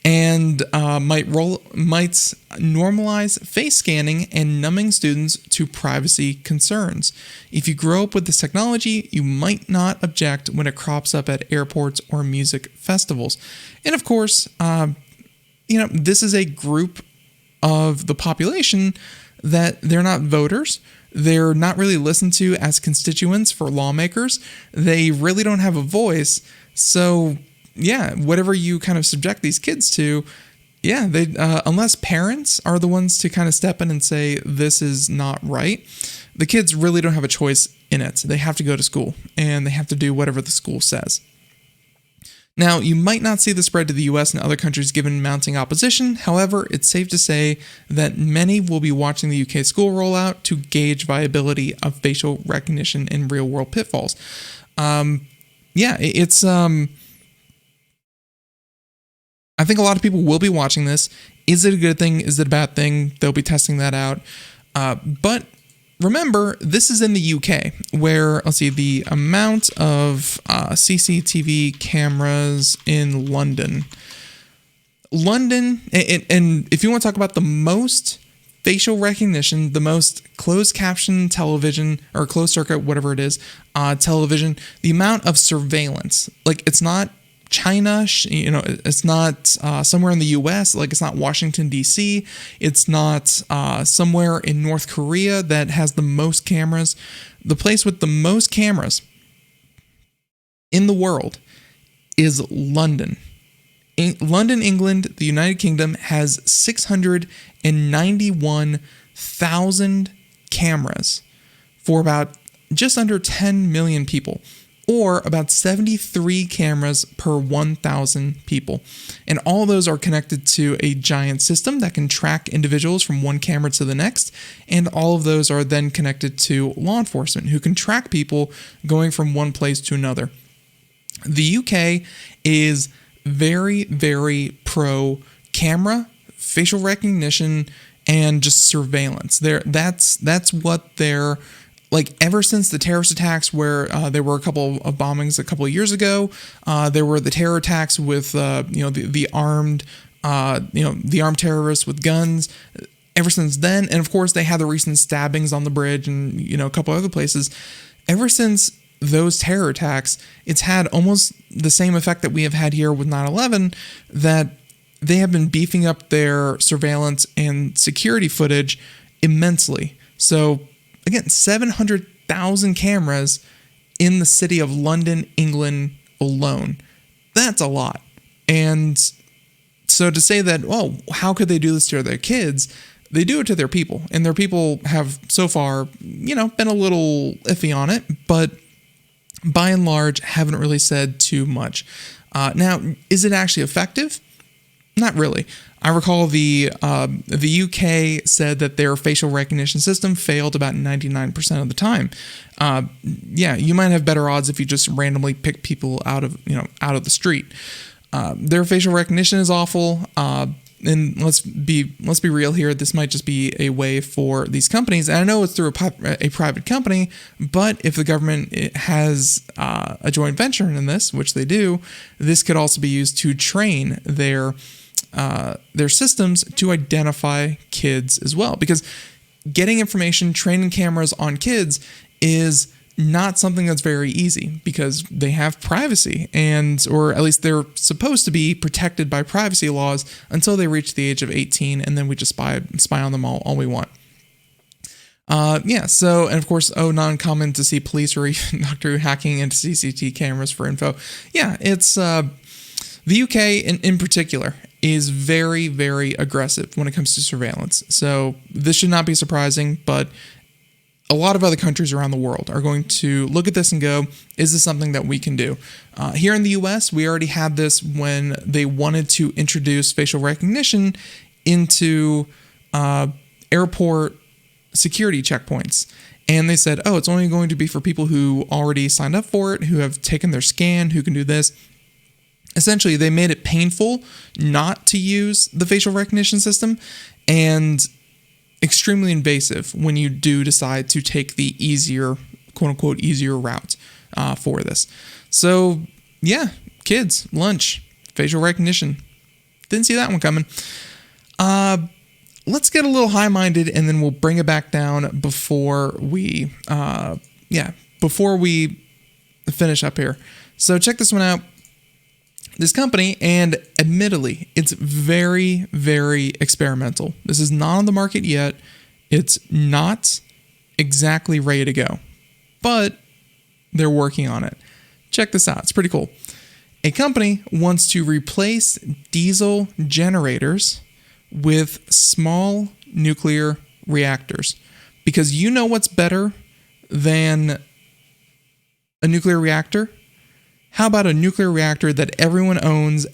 and might normalize face scanning and numbing students to privacy concerns. If you grow up with this technology, you might not object when it crops up at airports or music festivals. And of course, this is a group of the population that they're not voters. They're not really listened to as constituents for lawmakers. They really don't have a voice. So, yeah, whatever you kind of subject these kids to, yeah, they unless parents are the ones to kind of step in and say this is not right, the kids really don't have a choice in it. They have to go to school and they have to do whatever the school says. Now, you might not see the spread to the US and other countries given mounting opposition. However, it's safe to say that many will be watching the UK school rollout to gauge viability of facial recognition in real-world pitfalls. It's I think a lot of people will be watching this. Is it a good thing? Is it a bad thing? They'll be testing that out. But remember, this is in the UK, where, let's see, the amount of CCTV cameras in London. And if you want to talk about the most facial recognition, the most closed caption television, or closed circuit, whatever it is, television, the amount of surveillance, like it's not China, it's not somewhere in the US, like it's not Washington, D.C., it's not somewhere in North Korea that has the most cameras. The place with the most cameras in the world is London. London, England, the United Kingdom, has 691,000 cameras for about just under 10 million people, or about 73 cameras per 1,000 people. And all those are connected to a giant system that can track individuals from one camera to the next. And all of those are then connected to law enforcement, who can track people going from one place to another. The UK is very, very pro camera, facial recognition, and just surveillance. That's what they're like. Ever since the terrorist attacks, where there were a couple of bombings a couple of years ago, there were the terror attacks with the armed terrorists with guns. Ever since then, and of course they had the recent stabbings on the bridge and a couple other places. Ever since those terror attacks, it's had almost the same effect that we have had here with 9/11, that they have been beefing up their surveillance and security footage immensely. So again, 700,000 cameras in the city of London, England alone. That's a lot. And so to say that, how could they do this to their kids? They do it to their people. And their people have so far, been a little iffy on it, but by and large haven't really said too much. Now, is it actually effective? Not really. I recall the UK said that their facial recognition system failed about 99% of the time. You might have better odds if you just randomly pick people out of the street. Their facial recognition is awful. And let's be real here. This might just be a way for these companies. And I know it's through a private company, but if the government has a joint venture in this, which they do, this could also be used to train their systems to identify kids as well. Because getting information, training cameras on kids is not something that's very easy, because they have privacy, or at least they're supposed to be protected by privacy laws until they reach the age of 18, and then we just spy on them all we want. So, and of course, not uncommon to see police or even Doctor Who hacking into CCTV cameras for info. Yeah, it's the UK in particular is very, very aggressive when it comes to surveillance. So this should not be surprising, but a lot of other countries around the world are going to look at this and go, is this something that we can do? Here in the US, we already had this when they wanted to introduce facial recognition into airport security checkpoints. And they said, it's only going to be for people who already signed up for it, who have taken their scan, who can do this. Essentially, they made it painful not to use the facial recognition system, and extremely invasive when you do decide to take the easier, quote unquote, easier route for this. So yeah, kids, lunch, facial recognition. Didn't see that one coming. Let's get a little high-minded, and then we'll bring it back down before we finish up here. So check this one out. This company, and admittedly, it's very, very experimental. This is not on the market yet. It's not exactly ready to go, but they're working on it. Check this out. It's pretty cool. A company wants to replace diesel generators with small nuclear reactors, because you know what's better than a nuclear reactor? How about a nuclear reactor that everyone owns,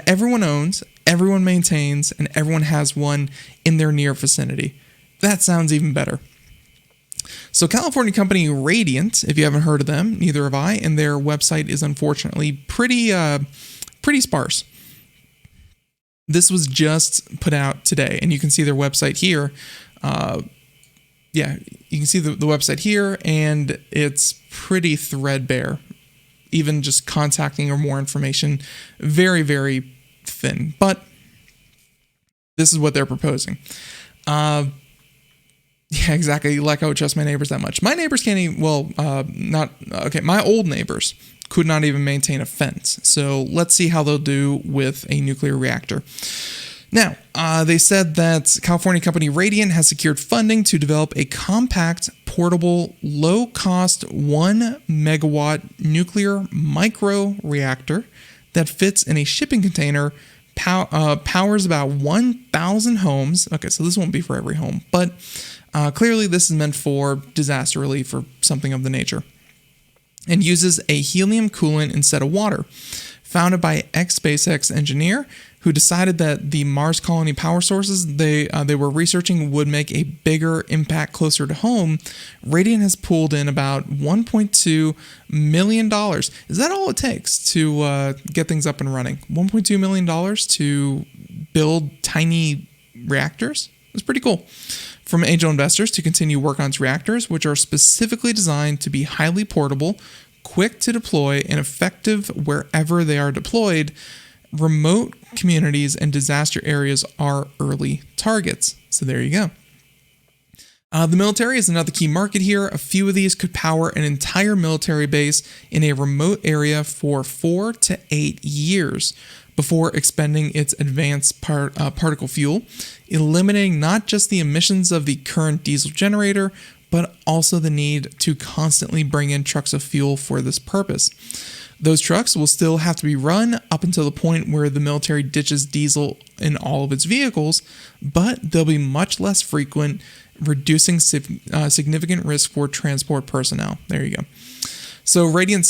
everyone maintains, and everyone has one in their near vicinity? That sounds even better. So California company Radiant, if you haven't heard of them, neither have I, and their website is unfortunately pretty sparse. This was just put out today, and you can see their website here. You can see the website here, and it's pretty threadbare. Even just contacting or more information, very, very thin. But this is what they're proposing. Yeah, exactly. Like I would trust my neighbors that much. My neighbors can't even, my old neighbors could not even maintain a fence. So let's see how they'll do with a nuclear reactor. Now, they said that California company Radiant has secured funding to develop a compact, portable, low-cost 1 megawatt nuclear micro reactor that fits in a shipping container, powers about 1,000 homes. Okay, so this won't be for every home, but clearly this is meant for disaster relief or something of the nature, and uses a helium coolant instead of water. Founded by ex-SpaceX engineer who decided that the Mars colony power sources they were researching would make a bigger impact closer to home, Radiant has pulled in about $1.2 million. Is that all it takes to get things up and running? $1.2 million to build tiny reactors? That's pretty cool. From angel investors to continue work on its reactors, which are specifically designed to be highly portable, quick to deploy, and effective wherever they are deployed. Remote communities and disaster areas are early targets. So there you go. The military is another key market here. A few of these could power an entire military base in a remote area for 4 to 8 years before expending its advanced particle fuel, eliminating not just the emissions of the current diesel generator, but also the need to constantly bring in trucks of fuel for this purpose. Those trucks will still have to be run up until the point where the military ditches diesel in all of its vehicles, but they'll be much less frequent, reducing significant risk for transport personnel. There you go. So Radiant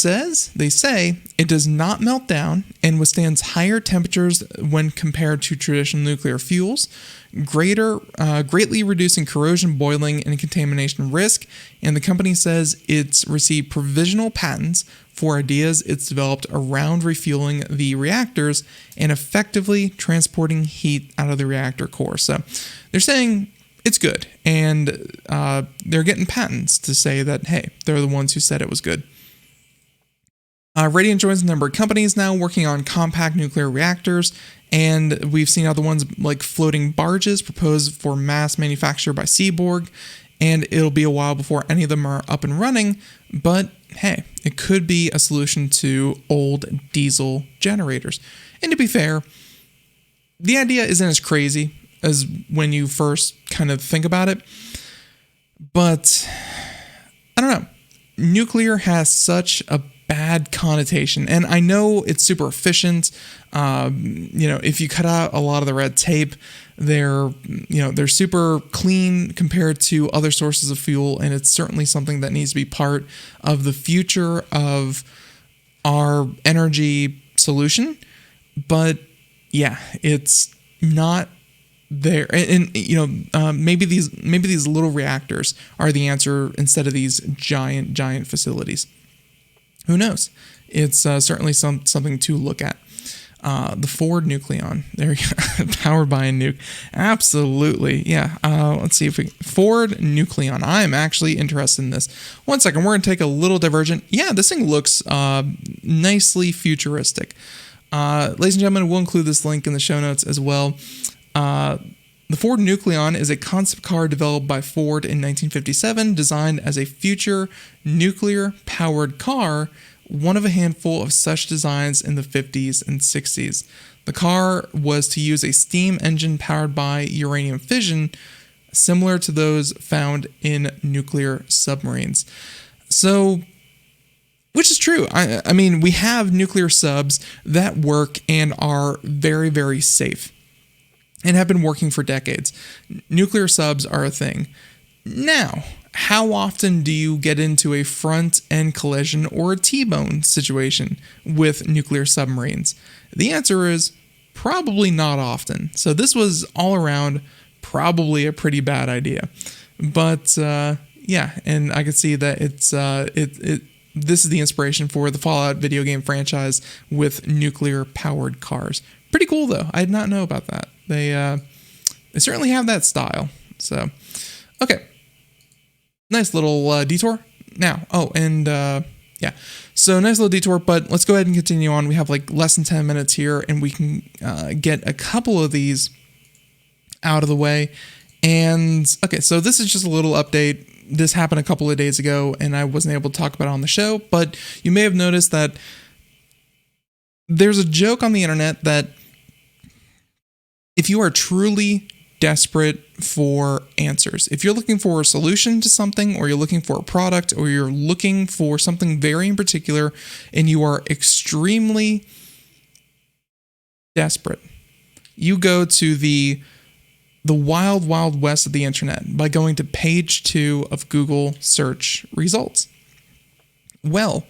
they say it does not melt down and withstands higher temperatures when compared to traditional nuclear fuels, greatly reducing corrosion, boiling, and contamination risk. And the company says it's received provisional patents for ideas it's developed around refueling the reactors and effectively transporting heat out of the reactor core. So they're saying it's good, and they're getting patents to say that, hey, they're the ones who said it was good. Radiant joins a number of companies now working on compact nuclear reactors, and we've seen other ones like floating barges proposed for mass manufacture by Seaborg, and it'll be a while before any of them are up and running, but hey, it could be a solution to old diesel generators. And to be fair, the idea isn't as crazy as when you first kind of think about it, but I don't know. Nuclear has such a bad connotation, and I know it's super efficient. If you cut out a lot of the red tape, they're super clean compared to other sources of fuel, and it's certainly something that needs to be part of the future of our energy solution. But yeah, it's not there, and maybe these little reactors are the answer instead of these giant facilities. Who knows? It's certainly something to look at. The Ford Nucleon, there you go, powered by a nuke. Absolutely, yeah. Let's see if Ford Nucleon. I'm actually interested in this. One second, we're gonna take a little divergent. Yeah, this thing looks nicely futuristic. Ladies and gentlemen, we'll include this link in the show notes as well. The Ford Nucleon is a concept car developed by Ford in 1957, designed as a future nuclear-powered car, one of a handful of such designs in the 50s and 60s. The car was to use a steam engine powered by uranium fission. similar to those found in nuclear submarines. So, which is true. I mean, we have nuclear subs that work and are very, very safe and have been working for decades. Nuclear subs are a thing. Now, how often do you get into a front-end collision or a T-bone situation with nuclear submarines? The answer is probably not often. So this was all around probably a pretty bad idea. But yeah, and I can see that this is the inspiration for the Fallout video game franchise with nuclear-powered cars. Pretty cool, though. I did not know about that. They certainly have that style. So, okay. Nice little detour. Now, yeah. So, nice little detour, but let's go ahead and continue on. We have like less than 10 minutes here, and we can get a couple of these out of the way. And, okay, so this is just a little update. This happened a couple of days ago, and I wasn't able to talk about it on the show, but you may have noticed that there's a joke on the internet that if you are truly desperate for answers, if you're looking for a solution to something, or you're looking for a product, or you're looking for something very in particular, and you are extremely desperate, you go to the wild, wild west of the internet by going to page 2 of Google search results. Well,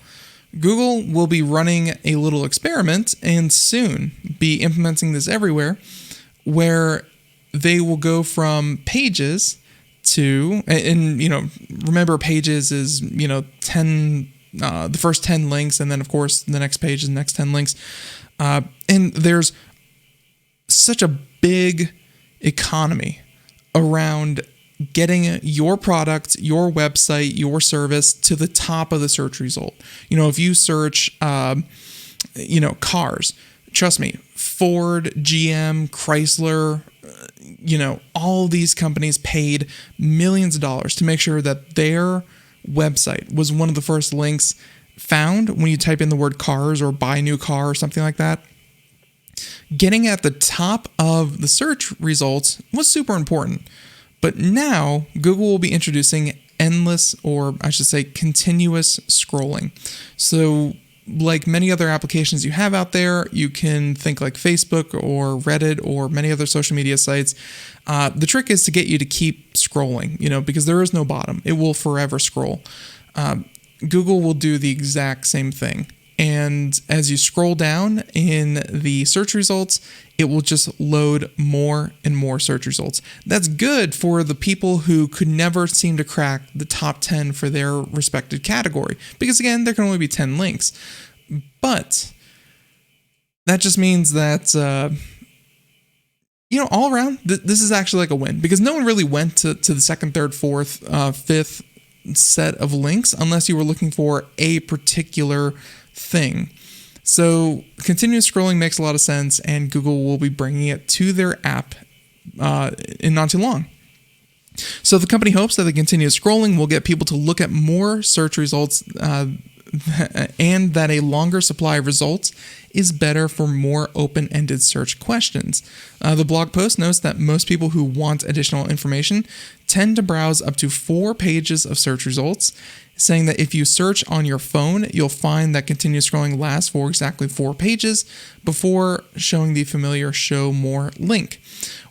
Google will be running a little experiment and soon be implementing this everywhere, where they will go from pages to, and remember pages is, 10, the first 10 links, and then of course the next page is the next 10 links. And there's such a big economy around getting your product, your website, your service to the top of the search result. If you search, cars, trust me, Ford, GM, Chrysler, all these companies paid millions of dollars to make sure that their website was one of the first links found when you type in the word cars or buy new car or something like that. Getting at the top of the search results was super important. But now Google will be introducing endless, or I should say continuous scrolling. So like many other applications you have out there, you can think like Facebook or Reddit or many other social media sites. The trick is to get you to keep scrolling, because there is no bottom. It will forever scroll. Google will do the exact same thing. And as you scroll down in the search results, it will just load more and more search results. That's good for the people who could never seem to crack the top 10 for their respected category, because again, there can only be 10 links. But that just means that, all around, this is actually like a win, because no one really went to the second, third, fourth, fifth set of links unless you were looking for a particular thing. So continuous scrolling makes a lot of sense, and Google will be bringing it to their app in not too long. So the company hopes that the continuous scrolling will get people to look at more search results, and that a longer supply of results is better for more open-ended search questions. The blog post notes that most people who want additional information tend to browse up to 4 pages of search results, saying that if you search on your phone, you'll find that continuous scrolling lasts for exactly 4 pages before showing the familiar show more link.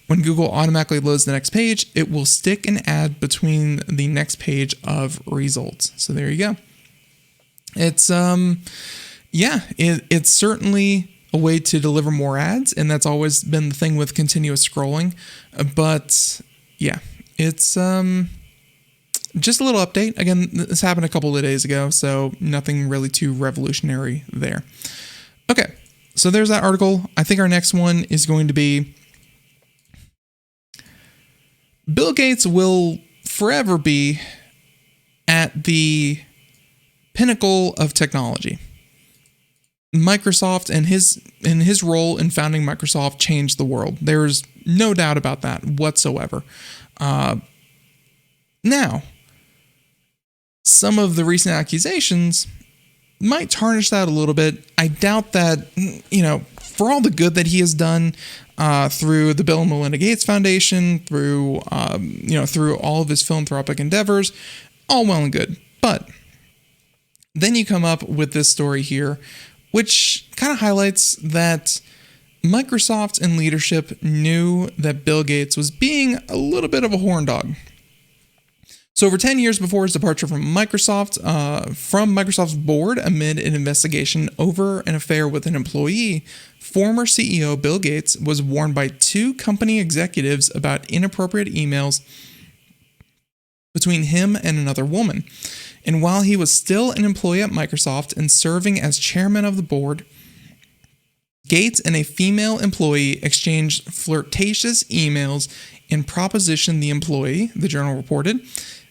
When Google automatically loads the next page, it will stick an ad between the next page of results. So there you go. It's it's certainly a way to deliver more ads, and that's always been the thing with continuous scrolling. But yeah, it's just a little update. Again, this happened a couple of days ago, so nothing really too revolutionary there. Okay, so there's that article. I think our next one is going to be Bill Gates will forever be at the pinnacle of technology. Microsoft and his role in founding Microsoft changed the world. There's no doubt about that whatsoever. Now, some of the recent accusations might tarnish that a little bit. I doubt that, for all the good that he has done, through the Bill and Melinda Gates Foundation, through through all of his philanthropic endeavors, all well and good. But then you come up with this story here, which kind of highlights that Microsoft and leadership knew that Bill Gates was being a little bit of a horn dog. So over 10 years before his departure from Microsoft's board amid an investigation over an affair with an employee, former CEO Bill Gates was warned by 2 company executives about inappropriate emails between him and another woman. And while he was still an employee at Microsoft and serving as chairman of the board, Gates and a female employee exchanged flirtatious emails and propositioned the employee, the journal reported.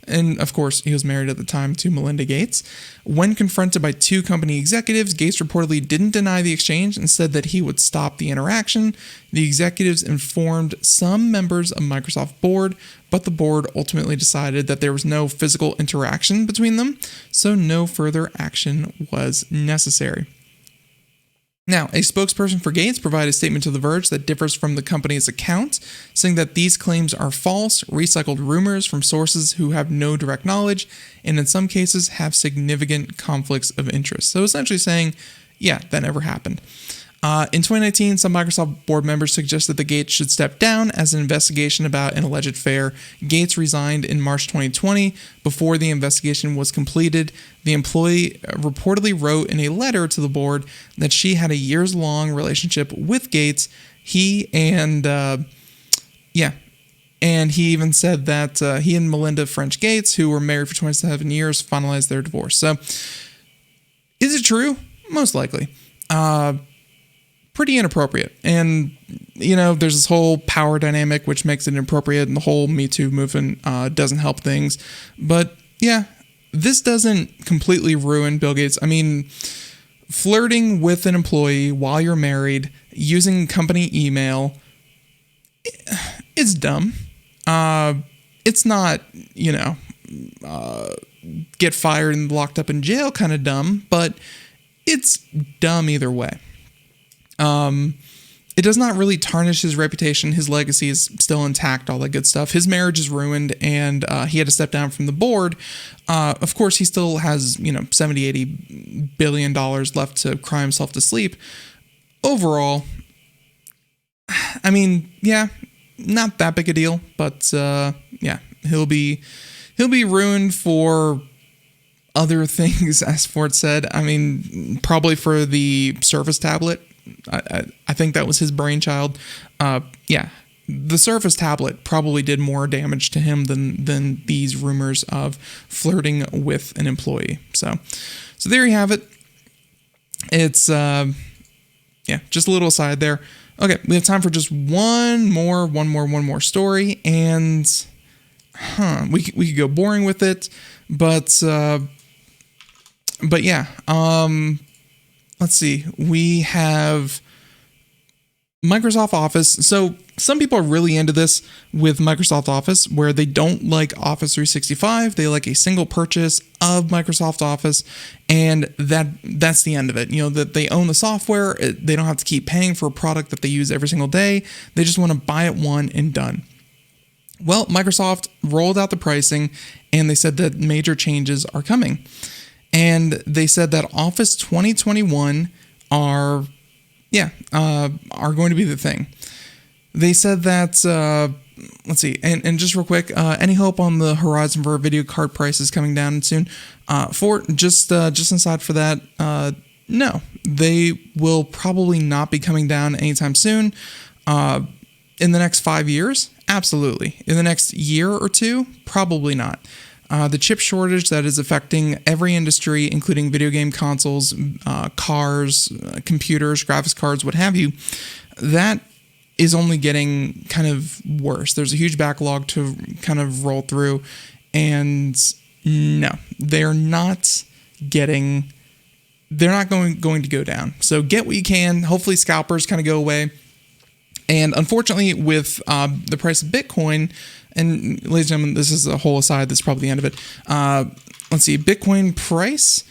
And of course, he was married at the time to Melinda Gates. When confronted by 2 company executives, Gates reportedly didn't deny the exchange and said that he would stop the interaction. The executives informed some members of Microsoft board, but the board ultimately decided that there was no physical interaction between them, so no further action was necessary. Now, a spokesperson for Gates provided a statement to The Verge that differs from the company's account, saying that these claims are false, recycled rumors from sources who have no direct knowledge, and in some cases have significant conflicts of interest. So essentially saying, yeah, that never happened. In 2019, some Microsoft board members suggested that Gates should step down as an investigation about an alleged affair. Gates resigned in March 2020 before the investigation was completed. The employee reportedly wrote in a letter to the board that she had a years-long relationship with Gates. And he even said that he and Melinda French Gates, who were married for 27 years, finalized their divorce. So, is it true? Most likely. Pretty inappropriate. And, there's this whole power dynamic which makes it inappropriate, and the whole Me Too movement doesn't help things. But, yeah, this doesn't completely ruin Bill Gates. I mean, flirting with an employee while you're married, using company email, it's dumb. It's not, get fired and locked up in jail kind of dumb, but it's dumb either way. It does not really tarnish his reputation. His legacy is still intact, all that good stuff. His marriage is ruined, and he had to step down from the board. Of course, he still has, $70-80 billion left to cry himself to sleep. Overall, I mean, yeah, not that big a deal, but he'll be ruined for other things, as Ford said. I mean, probably for the Surface tablet. I think that was his brainchild. The Surface tablet probably did more damage to him than these rumors of flirting with an employee. So there you have it. It's just a little aside there. Okay, we have time for just one more story, and we could go boring with it, but yeah. Let's see. We have Microsoft Office. So some people are really into this with Microsoft Office, where they don't like Office 365. They like a single purchase of Microsoft Office, and that's the end of it. That they own the software. They don't have to keep paying for a product that they use every single day. They just want to buy it one and done. Well, Microsoft rolled out the pricing, and they said that major changes are coming. And they said that Office 2021 are going to be the thing. They said that, let's see, and just real quick, any hope on the horizon for video card prices coming down soon? Just inside for that, no, they will probably not be coming down anytime soon. In the next 5 years, absolutely. In the next year or two, probably not. The chip shortage that is affecting every industry, including video game consoles, cars, computers, graphics cards, what have you, that is only getting kind of worse. There's a huge backlog to kind of roll through, and no, they're not going to go down. So get what you can. Hopefully scalpers kind of go away. And unfortunately, with the price of Bitcoin, and ladies and gentlemen, this is a whole aside. This is probably the end of it. Let's see, Bitcoin price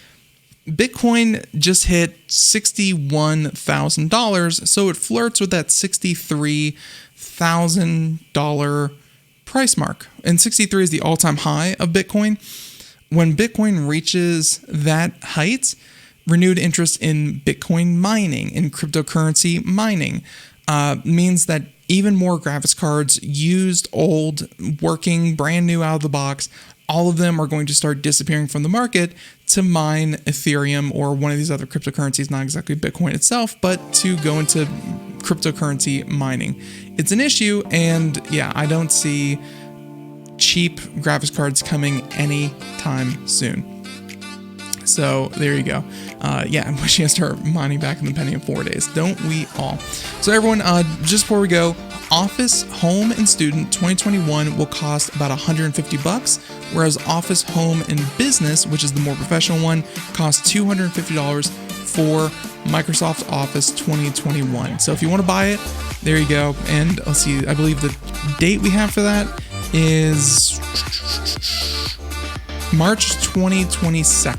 Bitcoin just hit $61,000, so it flirts with that $63,000 price mark. And 63 is the all-time high of Bitcoin. When Bitcoin reaches that height, renewed interest in Bitcoin mining, in cryptocurrency mining, means that even more graphics cards, used, old, working, brand new out of the box, all of them are going to start disappearing from the market to mine Ethereum or one of these other cryptocurrencies, not exactly Bitcoin itself, but to go into cryptocurrency mining. It's an issue, and yeah, I don't see cheap graphics cards coming anytime soon. So there you go. I'm wishing I start mining back in the penny in 4 days. Don't we all? So everyone, just before we go, Office Home and Student 2021 will cost about $150, whereas Office Home and Business, which is the more professional one, costs $250 for Microsoft Office 2021. So if you want to buy it, there you go. And let's see, I believe the date we have for that is March 2022.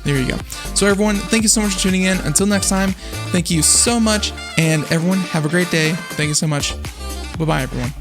There you go. So everyone, thank you so much for tuning in. Until next time, thank you so much. And everyone, have a great day. Thank you so much. Bye-bye, everyone.